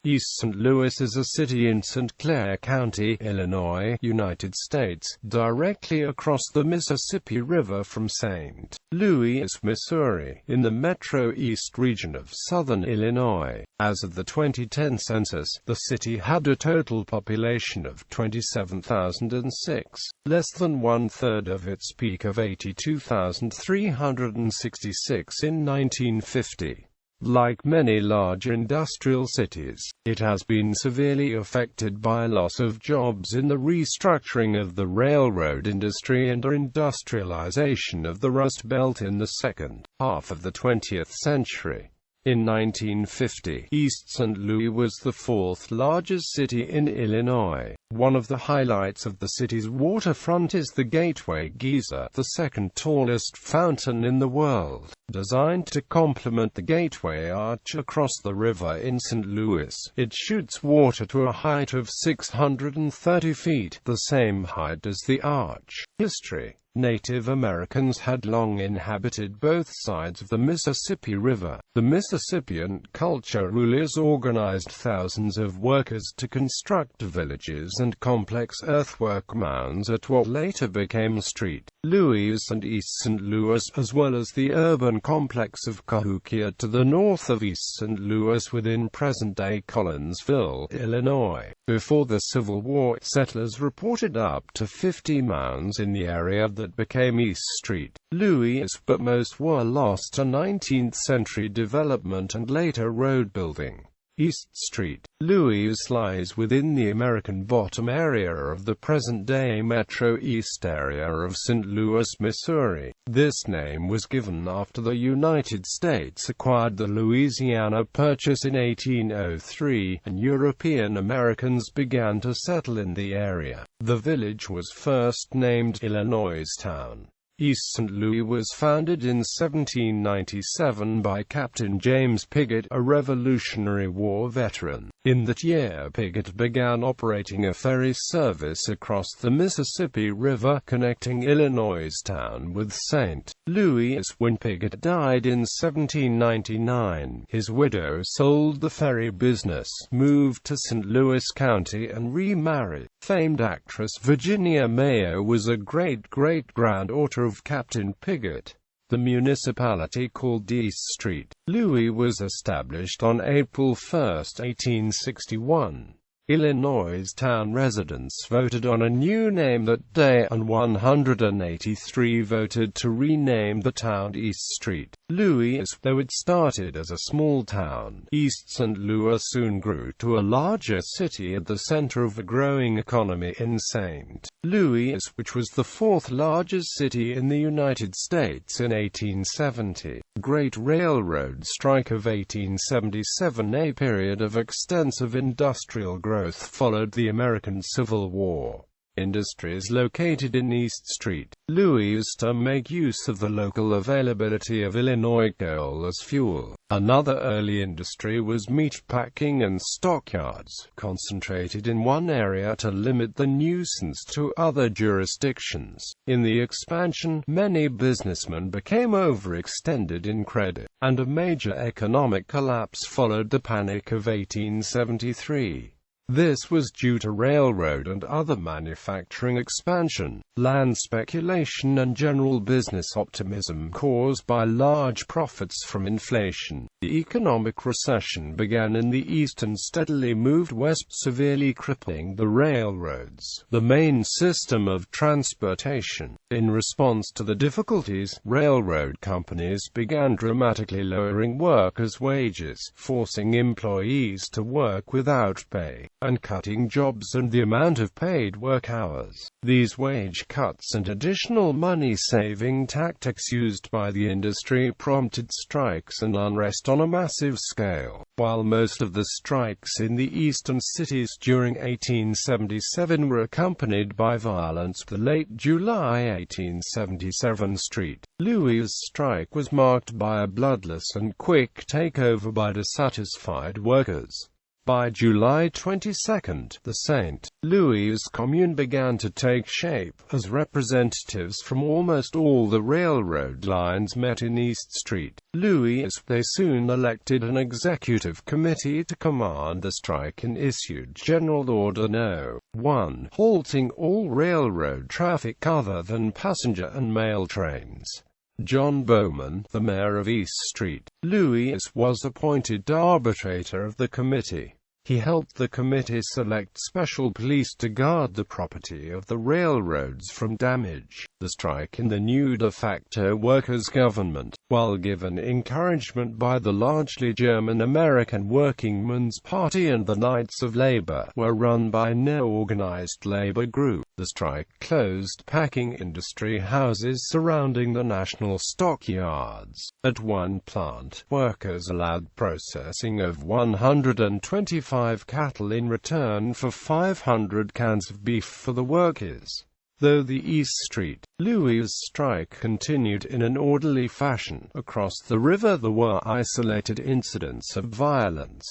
East St. Louis is a city in St.Clair County, Illinois, United States, directly across the Mississippi River from St. Louis, Missouri, in the Metro East region of southern Illinois. As of the 2010 census, the city had a total population of 27,006, less than one-third of its peak of 82,366 in 1950. Like many large industrial cities, it has been severely affected by loss of jobs in the restructuring of the railroad industry and industrialization of the Rust Belt in the second half of the 20th century. In 1950, East St. Louis was the fourth largest city in Illinois. One of the highlights of the city's waterfront is the Gateway Geyser, the second tallest fountain in the world. Designed to complement the Gateway Arch across the river in St. Louis, it shoots water to a height of 630 feet, the same height as the arch. History: Native Americans had long inhabited both sides of the Mississippi River. The Mississippian culture rulers organized thousands of workers to construct villages and complex earthwork mounds at what later became St. Louis and East St. Louis, as well as the urban complex of Cahokia to the north of East St. Louis within present-day Collinsville, Illinois. Before the Civil War, settlers reported up to 50 mounds in the area that became East St. Louis, but most were lost to 19th-century development and later road building. East St. Louis lies within the American Bottom area of the present-day Metro East area of St. Louis, Missouri. This name was given after the United States acquired the Louisiana Purchase in 1803, and European Americans began to settle in the area. The village was first named Illinoistown. East St. Louis was founded in 1797 by Captain James Piggott, a Revolutionary War veteran. In that year, Piggott began operating a ferry service across the Mississippi River, connecting Illinoistown with St. Louis. When Piggott died in 1799, his widow sold the ferry business, moved to St. Louis County, and remarried. Famed actress Virginia Mayo was a great-great-granddaughter of Captain Piggott. The municipality called East St. Louis was established on April 1, 1861. Illinoistown residents voted on a new name that day, and 183 voted to rename the town East St. Louis. Though it started as a small town, East St. Louis soon grew to a larger city at the center of a growing economy in St. Louis, which was the fourth largest city in the United States in 1870. Great Railroad Strike of 1877, a period of extensive industrial growth, followed the American Civil War. Industries located in East St. Louis make use of the local availability of Illinois coal as fuel. Another early industry was meat packing and stockyards, concentrated in one area to limit the nuisance to other jurisdictions. In the expansion, many businessmen became overextended in credit, and a major economic collapse followed the Panic of 1873. This was due to railroad and other manufacturing expansion, land speculation, and general business optimism caused by large profits from inflation. The economic recession began in the east and steadily moved west, severely crippling the railroads, the main system of transportation. In response to the difficulties, railroad companies began dramatically lowering workers' wages, forcing employees to work without pay, and cutting jobs and the amount of paid work hours. These wage cuts and additional money-saving tactics used by the industry prompted strikes and unrest on a massive scale. While most of the strikes in the eastern cities during 1877 were accompanied by violence, the late July 1877 St. Louis strike was marked by a bloodless and quick takeover by dissatisfied workers. By July 22, the St. Louis Commune began to take shape, as representatives from almost all the railroad lines met in East St. Louis. They soon elected an executive committee to command the strike and issued General Order No. 1, halting all railroad traffic other than passenger and mail trains. John Bowman, the mayor of East St. Louis, was appointed arbitrator of the committee. He helped the committee select special police to guard the property of the railroads from damage. The strike in the new de facto workers' government, while given encouragement by the largely German-American Workingmen's Party and the Knights of Labor, were run by no organized labor group. The strike closed packing industry houses surrounding the national stockyards. At one plant, workers allowed processing of 125 cattle in return for 500 cans of beef for the workers. Though the East St. Louis strike continued in an orderly fashion, across the river there were isolated incidents of violence.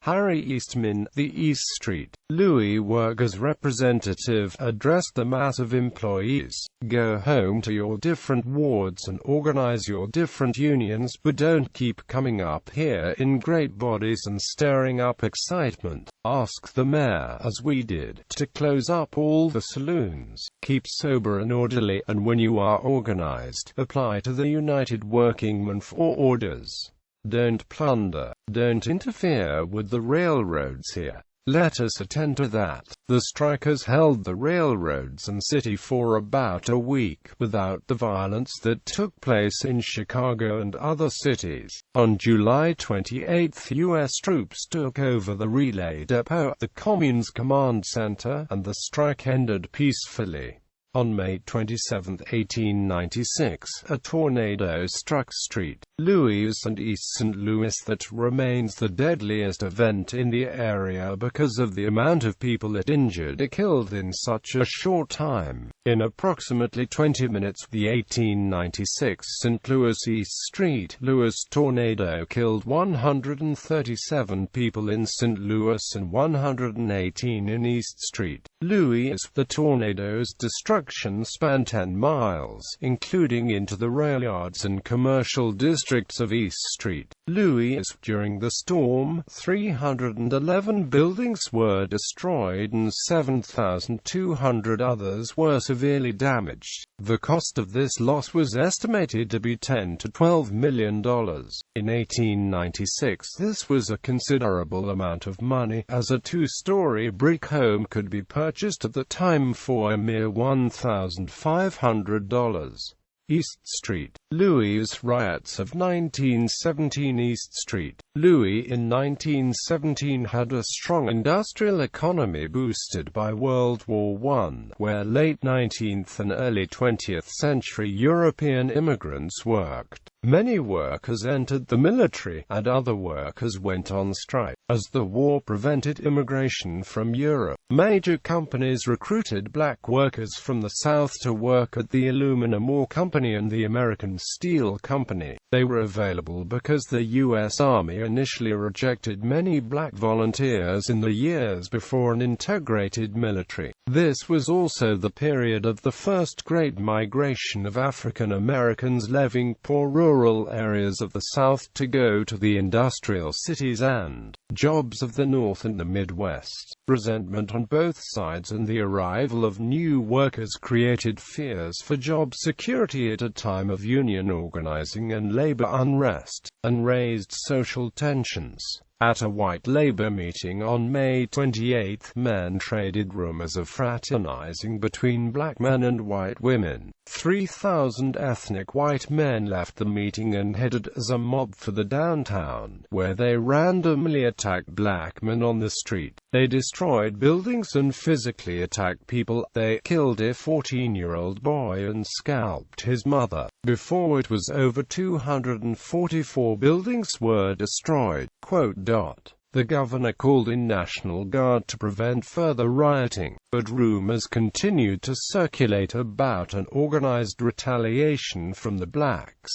Harry Eastman, the East St. Louis workers' representative, addressed the mass of employees: "Go home to your different wards and organize your different unions, but don't keep coming up here in great bodies and stirring up excitement. Ask the mayor, as we did, to close up all the saloons. Keep sober and orderly, and when you are organized, apply to the United Workingmen for orders. Don't plunder. Don't interfere with the railroads here. Let us attend to that." The strikers held the railroads and city for about a week, without the violence that took place in Chicago and other cities. On July 28, U.S. troops took over the relay depot at the Commune's command center, and the strike ended peacefully. On May 27, 1896, a tornado struck St. Louis and East St. Louis that remains the deadliest event in the area because of the amount of people it injured or killed in such a short time. In approximately 20 minutes, the 1896 St. Louis East St. Louis tornado killed 137 people in St. Louis and 118 in East St. Louis. The tornado's destruction spanned 10 miles, including into the rail yards and commercial districts of East St. Louis. During the storm, 311 buildings were destroyed and 7,200 others were severely damaged. The cost of this loss was estimated to be $10 to $12 million. In 1896, this was a considerable amount of money, as a two-story brick home could be purchased at the time for a mere $1,500. East St. Louis riots of 1917. East St. Louis in 1917 had a strong industrial economy boosted by World War I, where late 19th and early 20th century European immigrants worked. Many workers entered the military, and other workers went on strike. As the war prevented immigration from Europe, major companies recruited black workers from the South to work at the Aluminum Ore Company and the American Steel Company. They were available because the U.S. Army initially rejected many black volunteers in the years before an integrated military. This was also the period of the first great migration of African Americans leaving poor rural areas of the South to go to the industrial cities and jobs of the North and the Midwest. Resentment on both sides and the arrival of new workers created fears for job security at a time of union organizing and labor unrest, and raised social tensions. At a white labor meeting on May 28, men traded rumors of fraternizing between black men and white women. 3,000 ethnic white men left the meeting and headed as a mob for the downtown, where they randomly attacked black men on the street. They destroyed buildings and physically attacked people. They killed a 14-year-old boy and scalped his mother. Before it was over, 244 buildings were destroyed. The governor called in National Guard to prevent further rioting, but rumors continued to circulate about an organized retaliation from the blacks.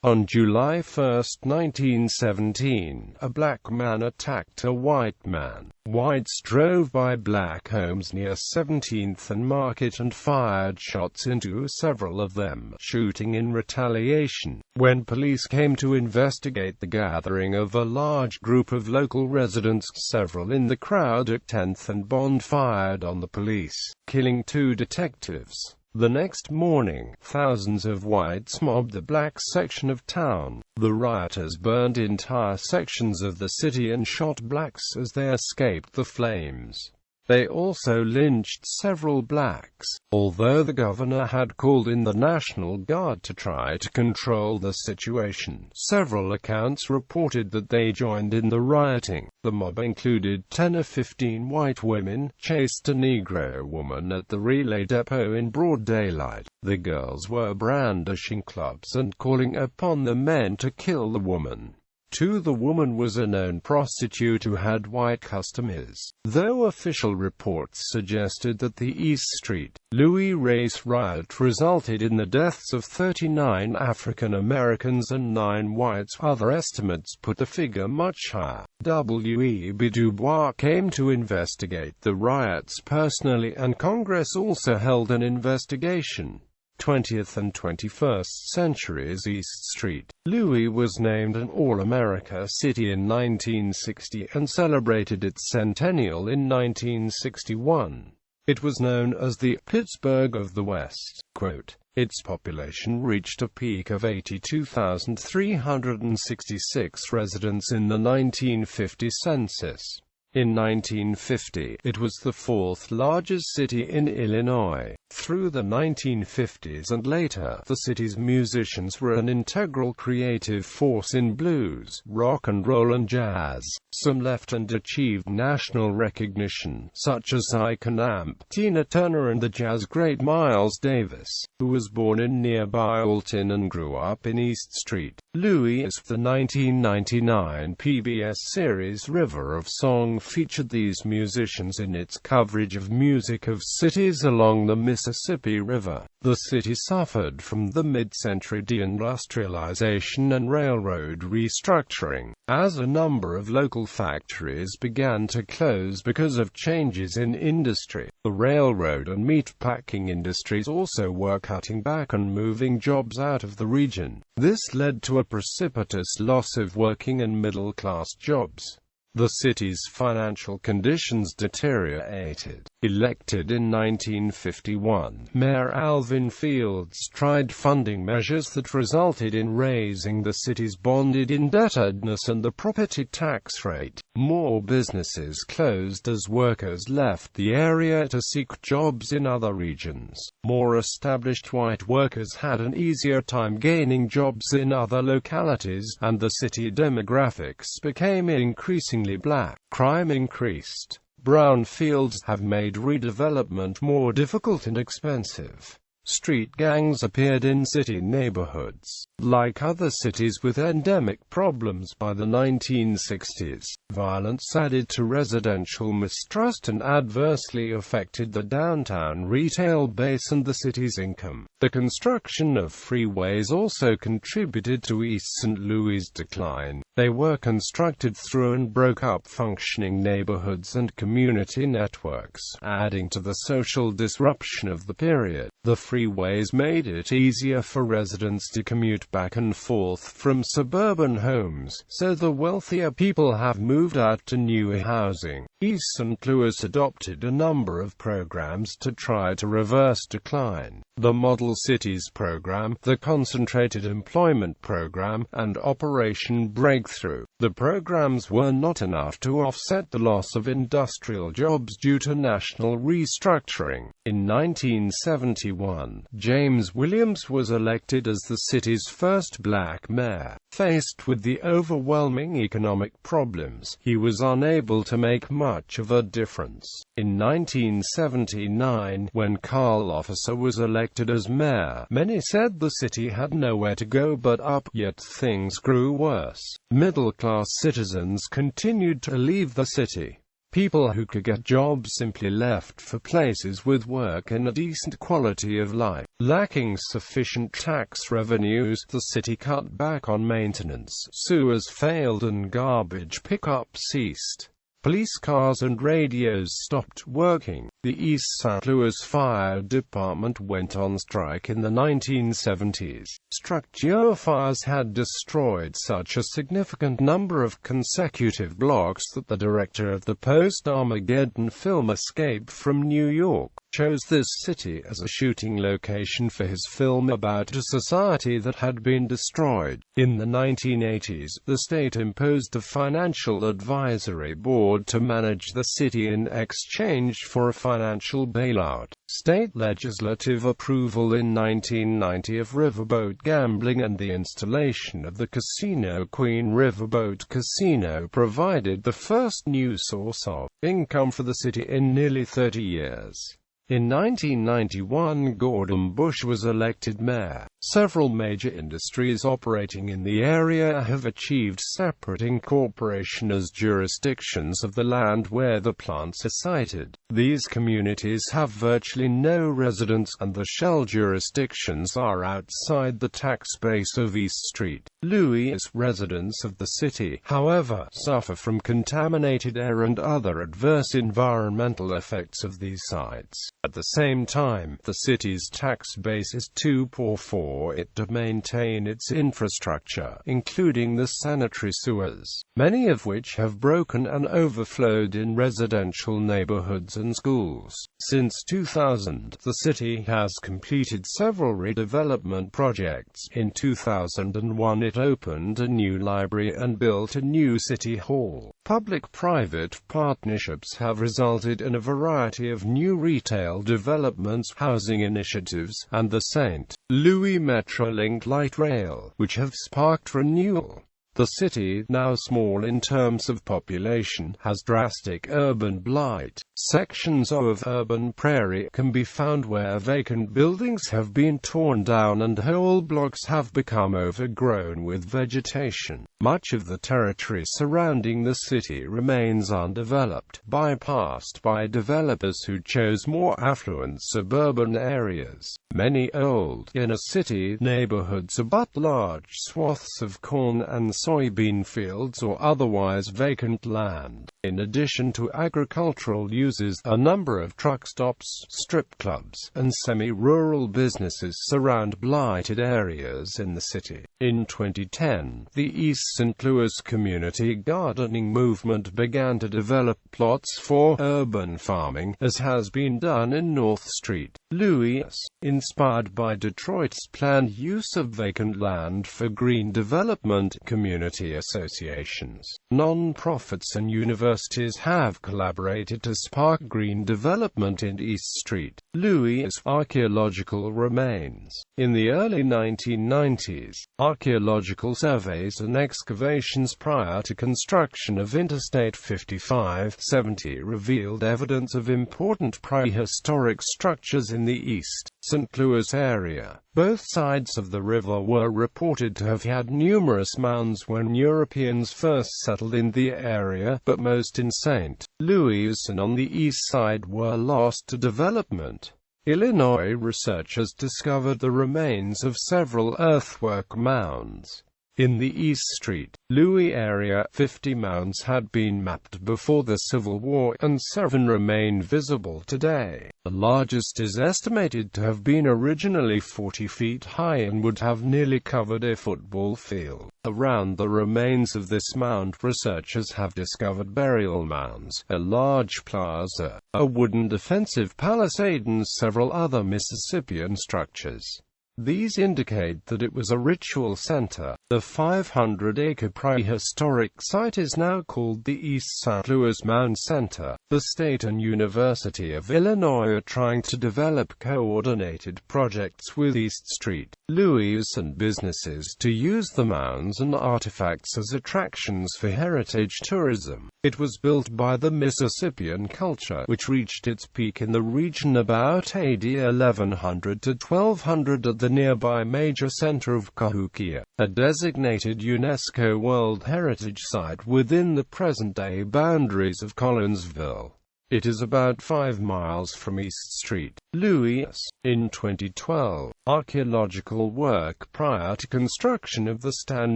On July 1, 1917, a black man attacked a white man. Whites drove by black homes near 17th and Market and fired shots into several of them, shooting in retaliation. When police came to investigate the gathering of a large group of local residents, several in the crowd at 10th and Bond fired on the police, killing 2 detectives. The next morning, thousands of whites mobbed the black section of town. The rioters burned entire sections of the city and shot blacks as they escaped the flames. They also lynched several blacks. Although the governor had called in the National Guard to try to control the situation, several accounts reported that they joined in the rioting. The mob included 10 or 15 white women, chased a Negro woman at the relay depot in broad daylight. The girls were brandishing clubs and calling upon the men to kill the woman. The woman was a known prostitute who had white customers, though official reports suggested that the East St. Louis race riot resulted in the deaths of 39 African Americans and 9 whites. Other estimates put the figure much higher. W.E.B. Du Bois came to investigate the riots personally, and Congress also held an investigation. 20th and 21st centuries East St. Louis was named an All-America City in 1960 and celebrated its centennial in 1961. It was known as the Pittsburgh of the West. Quote, its population reached a peak of 82,366 residents in the 1950 census. In 1950, it was the 4th largest city in Illinois. Through the 1950s and later, the city's musicians were an integral creative force in blues, rock and roll and jazz. Some left and achieved national recognition, such as Icon Amp, Tina Turner and the jazz great Miles Davis, who was born in nearby Alton and grew up in East St. Louis. The 1999 PBS series River of Song featured these musicians in its coverage of music of cities along the Mississippi River. The city suffered from the mid-century deindustrialization and railroad restructuring, as a number of local factories began to close because of changes in industry. The railroad and meatpacking industries also were cutting back and moving jobs out of the region. This led to a precipitous loss of working and middle-class jobs. The city's financial conditions deteriorated. Elected in 1951, Mayor Alvin Fields tried funding measures that resulted in raising the city's bonded indebtedness and the property tax rate. More businesses closed as workers left the area to seek jobs in other regions. More established white workers had an easier time gaining jobs in other localities, and the city demographics became increasingly black. Crime increased. Brown fields have made redevelopment more difficult and expensive. Street gangs appeared in city neighborhoods. Like other cities with endemic problems by the 1960s, violence added to residential mistrust and adversely affected the downtown retail base and the city's income. The construction of freeways also contributed to East St. Louis' decline. They were constructed through and broke up functioning neighborhoods and community networks, adding to the social disruption of the period. The freeways made it easier for residents to commute back and forth from suburban homes, so the wealthier people have moved out to newer housing. East St. Louis adopted a number of programs to try to reverse decline. The Model Cities Program, the Concentrated Employment Program, and Operation Breakthrough. The programs were not enough to offset the loss of industrial jobs due to national restructuring. In 1971, James Williams was elected as the city's first black mayor. Faced with the overwhelming economic problems, he was unable to make much of a difference. In 1979, when Carl Officer was elected as mayor, many said the city had nowhere to go but up, yet things grew worse. Middle-class citizens continued to leave the city. People who could get jobs simply left for places with work and a decent quality of life. Lacking sufficient tax revenues, the city cut back on maintenance, sewers failed and garbage pickup ceased. Police cars and radios stopped working. The East St. Louis Fire Department went on strike in the 1970s. Structure fires had destroyed such a significant number of consecutive blocks that the director of the post-Armageddon film Escape from New York chose this city as a shooting location for his film about a society that had been destroyed. In the 1980s, the state imposed a financial advisory board to manage the city in exchange for a financial bailout. State legislative approval in 1990 of riverboat gambling and the installation of the casino Queen Riverboat Casino provided the first new source of income for the city in nearly 30 years. In 1991, Gordon Bush was elected mayor. Several major industries operating in the area have achieved separate incorporation as jurisdictions of the land where the plants are sited. These communities have virtually no residents, and the shell jurisdictions are outside the tax base of East St. Louis. Residents of the city, however, suffer from contaminated air and other adverse environmental effects of these sites. At the same time, the city's tax base is too poor for it to maintain its infrastructure, including the sanitary sewers, many of which have broken and overflowed in residential neighborhoods and schools. Since 2000, the city has completed several redevelopment projects. In 2001, it opened a new library and built a new city hall. Public-private partnerships have resulted in a variety of new retail developments, housing initiatives, and the St. Louis Metrolink light rail, which have sparked renewal. The city, now small in terms of population, has drastic urban blight. Sections of urban prairie can be found where vacant buildings have been torn down and whole blocks have become overgrown with vegetation. Much of the territory surrounding the city remains undeveloped, bypassed by developers who chose more affluent suburban areas. Many old, inner-city neighborhoods abut large swaths of corn and soybean fields or otherwise vacant land. In addition to agricultural uses, a number of truck stops, strip clubs, and semi-rural businesses surround blighted areas in the city. In 2010, the East St. Louis community gardening movement began to develop plots for urban farming, as has been done in North St. Louis, inspired by Detroit's planned use of vacant land for green development. Community associations, non-profits and universities have collaborated to spark green development in East St. Louis. Archaeological remains. In the early 1990s, archaeological surveys and excavations prior to construction of Interstate 55/70 revealed evidence of important prehistoric structures in the East St. Louis area. Both sides of the river were reported to have had numerous mounds when Europeans first settled in the area, but most in St. Louis and on the east side were lost to development. Illinois researchers discovered the remains of several earthwork mounds. In the East St. Louis area, 50 mounds had been mapped before the Civil War, and 7 remain visible today. The largest is estimated to have been originally 40 feet high and would have nearly covered a football field. Around the remains of this mound, researchers have discovered burial mounds, a large plaza, a wooden defensive palisade, and several other Mississippian structures. These indicate that it was a ritual center. The 500-acre prehistoric site is now called the East St. Louis Mound Center. The state and University of Illinois are trying to develop coordinated projects with East St. Louis and businesses to use the mounds and artifacts as attractions for heritage tourism. It was built by the Mississippian culture, which reached its peak in the region about AD 1100 to 1200 at the nearby major center of Cahokia, a desert designated UNESCO World Heritage Site within the present-day boundaries of Collinsville. It is about 5 miles from East St. Louis. In 2012, archaeological work prior to construction of the Stan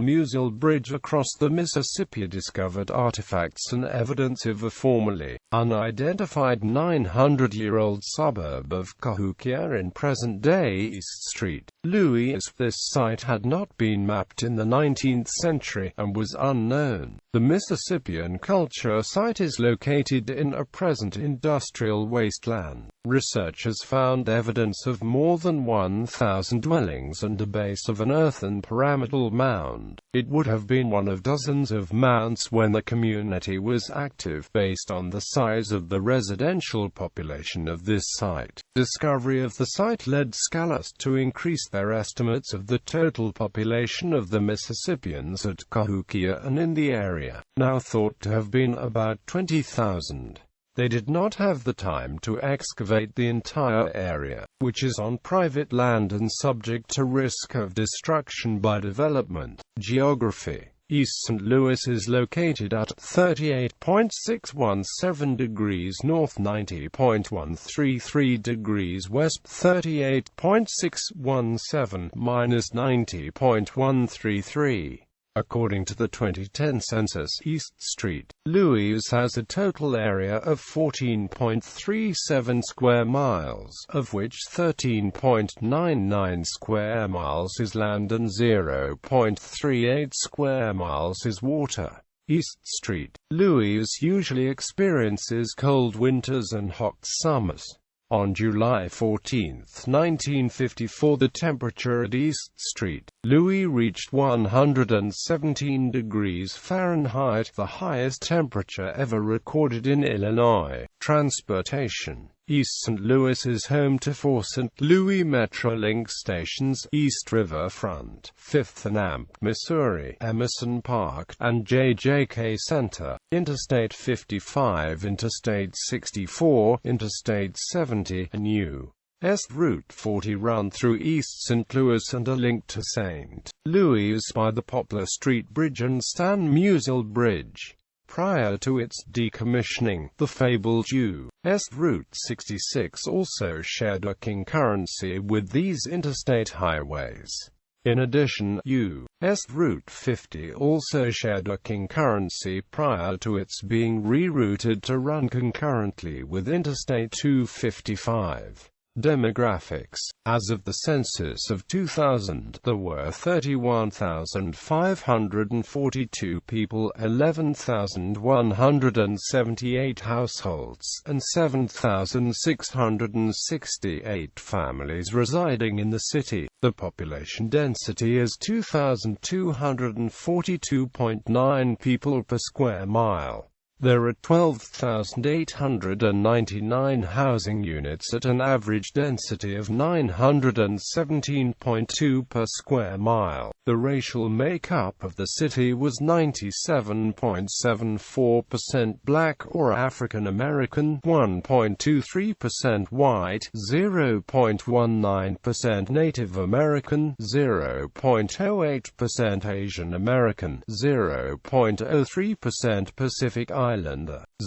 Musial Bridge across the Mississippi discovered artifacts and evidence of a formerly unidentified 900-year-old suburb of Cahokia in present-day East St. Louis. This site had not been mapped in the 19th century and was unknown. The Mississippian culture site is located in a present industrial wasteland. Researchers found evidence of more than 1,000 dwellings and a base of an earthen pyramidal mound. It would have been one of dozens of mounds when the community was active based on the size of the residential population of this site. Discovery of the site led scholars to increase their estimates of the total population of the Mississippians at Cahokia and in the area, now thought to have been about 20,000. They did not have the time to excavate the entire area, which is on private land and subject to risk of destruction by development. Geography. East St. Louis is located at 38.617 degrees north, 90.133 degrees west, 38.617 minus 90.133. According to the 2010 census, East St. Louis has a total area of 14.37 square miles, of which 13.99 square miles is land and 0.38 square miles is water. East St. Louis usually experiences cold winters and hot summers. On July 14, 1954, the temperature at East St. Louis reached 117 degrees Fahrenheit, the highest temperature ever recorded in Illinois. Transportation. East St. Louis is home to 4 St. Louis Metrolink stations: East Riverfront, 5th and Amp, Missouri, Emerson Park, and JJK Center. Interstate 55, Interstate 64, Interstate 70, and U.S. Route 40 run through East St. Louis and are linked to St. Louis by the Poplar Street Bridge and Stan Musial Bridge. Prior to its decommissioning, the fabled U.S. Route 66 also shared a concurrency with these interstate highways. In addition, U.S. Route 50 also shared a concurrency prior to its being rerouted to run concurrently with Interstate 255. Demographics. As of the census of 2000, there were 31,542 people, 11,178 households, and 7,668 families residing in the city. The population density is 2,242.9 people per square mile. There are 12,899 housing units at an average density of 917.2 per square mile. The racial makeup of the city was 97.74% Black or African American, 1.23% White, 0.19% Native American, 0.08% Asian American, 0.03% Pacific Islander,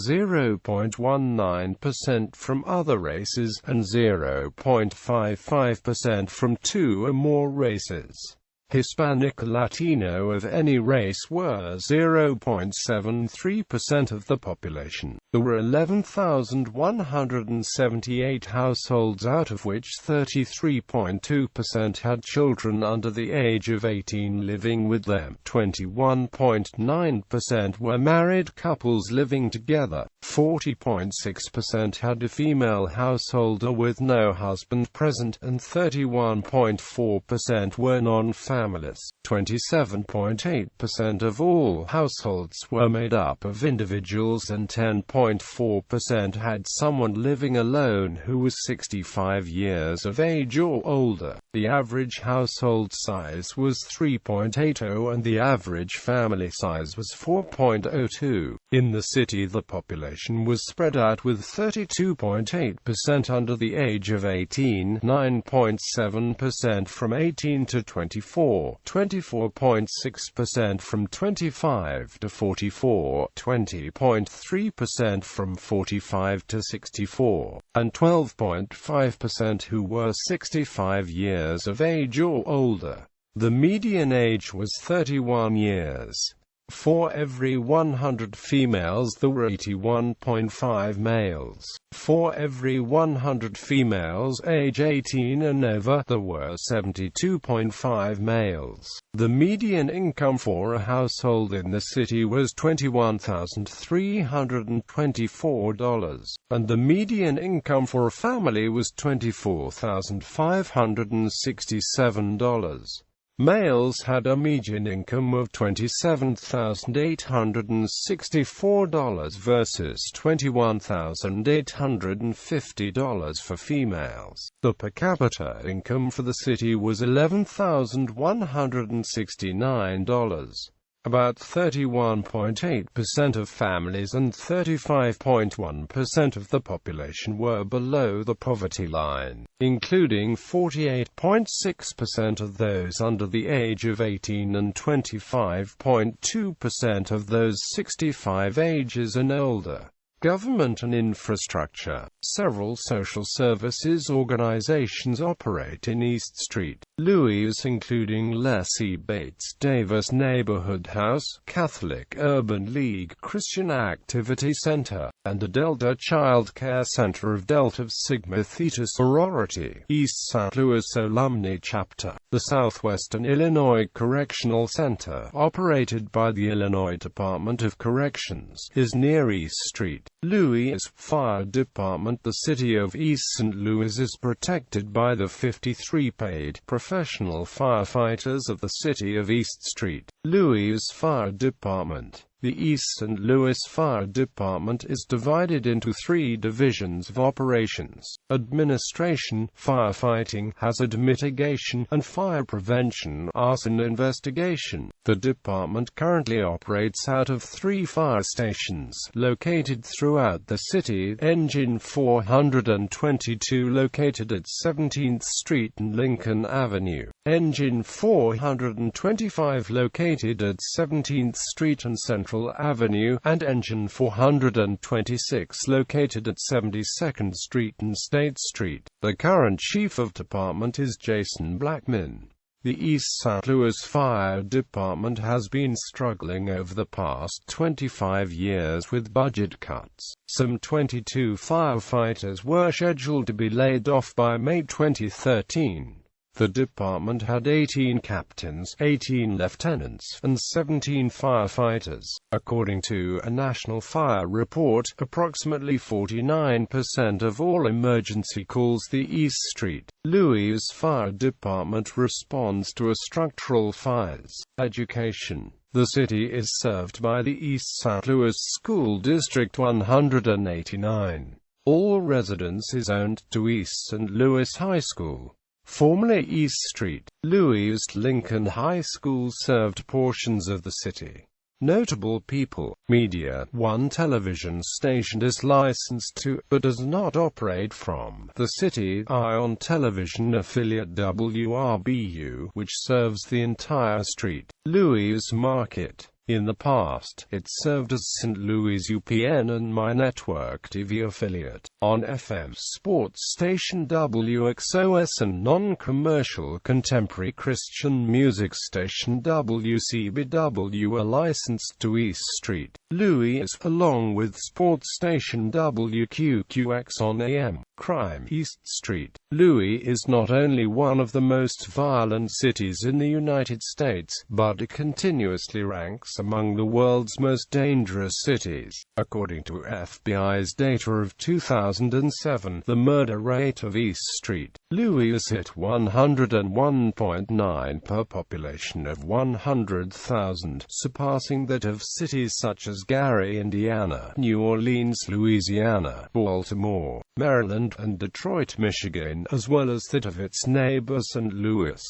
0.19% from other races, and 0.55% from 2 or more races. Hispanic or Latino of any race were 0.73% of the population. There were 11,178 households, out of which 33.2% had children under the age of 18 living with them. 21.9% were married couples living together. 40.6% had a female householder with no husband present, and 31.4% were non-families. 27.8% of all households were made up of individuals, and 10.9% 9.4% had someone living alone who was 65 years of age or older. The average household size was 3.80 and the average family size was 4.02. In the city, the population was spread out with 32.8% under the age of 18, 9.7% from 18 to 24, 24.6% from 25 to 44, 20.3% from 45 to 64, and 12.5% who were 65 years of age or older. The median age was 31 years. For every 100 females there were 81.5 males. For every 100 females age 18 and over, there were 72.5 males. The median income for a household in the city was $21,324, and the median income for a family was $24,567. Males had a median income of $27,864 versus $21,850 for females. The per capita income for the city was $11,169. About 31.8% of families and 35.1% of the population were below the poverty line, including 48.6% of those under the age of 18 and 25.2% of those 65 ages and older. Government and infrastructure. Several social services organizations operate in East St. Louis, including Leslie Bates Davis Neighborhood House, Catholic Urban League Christian Activity Center, and the Delta Child Care Center of Delta Sigma Theta Sorority, East St. Louis Alumni Chapter. The Southwestern Illinois Correctional Center, operated by the Illinois Department of Corrections, is near East St. Louis Fire Department. The city of East St. Louis is protected by the 53 paid professional firefighters of the city of East St. Louis Fire Department. The East St. Louis Fire Department is divided into 3 divisions of operations: administration, firefighting, hazard mitigation, and fire prevention, arson investigation. The department currently operates out of 3 fire stations located throughout the city: Engine 422 located at 17th Street and Lincoln Avenue, Engine 425 located at 17th Street and Central Avenue, and Engine 426 located at 72nd Street and State Street. The current Chief of Department is Jason Blackman. The East St. Louis Fire Department has been struggling over the past 25 years with budget cuts. Some 22 firefighters were scheduled to be laid off by May 2013. The department had 18 captains, 18 lieutenants, and 17 firefighters. According to a national fire report, approximately 49% of all emergency calls the East St. Louis Fire Department responds to structural fires. Education. The city is served by the East St. Louis School District 189. All residence is owned to East St. Louis High School. Formerly East St. Louis Lincoln High School served portions of the city. Notable people. Media. One television station is licensed to, but does not operate from, the city. Ion Television affiliate WRBU, which serves the entire St. Louis market. In the past, it served as St. Louis UPN and My Network TV affiliate. On FM sports station WXOS and non-commercial contemporary Christian music station WCBW are licensed to East St. Louis, along with sports station WQQX on AM. Crime. East St. Louis is not only one of the most violent cities in the United States, but it continuously ranks ranks among the world's most dangerous cities. According to FBI's data of 2007, the murder rate of East St. Louis hit 101.9 per population of 100,000, surpassing that of cities such as Gary, Indiana, New Orleans, Louisiana, Baltimore, Maryland, and Detroit, Michigan, as well as that of its neighbor St. Louis.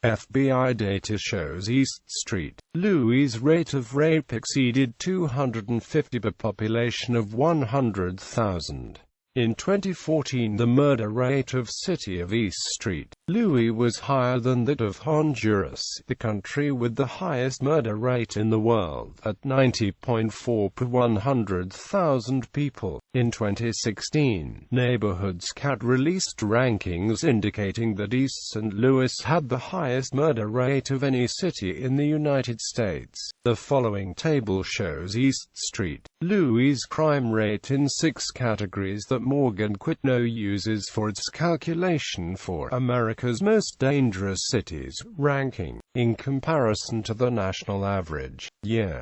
FBI data shows East St. Louis' rate of rape exceeded 250 per population of 100,000. In 2014, the murder rate of city of East St. Louis was higher than that of Honduras, the country with the highest murder rate in the world, at 90.4 per 100,000 people. In 2016, Neighborhood Scat released rankings indicating that East St. Louis had the highest murder rate of any city in the United States. The following table shows East St. Louis' crime rate in 6 categories that Morgan Quitno uses for its calculation for America's most dangerous cities ranking, in comparison to the national average. Year.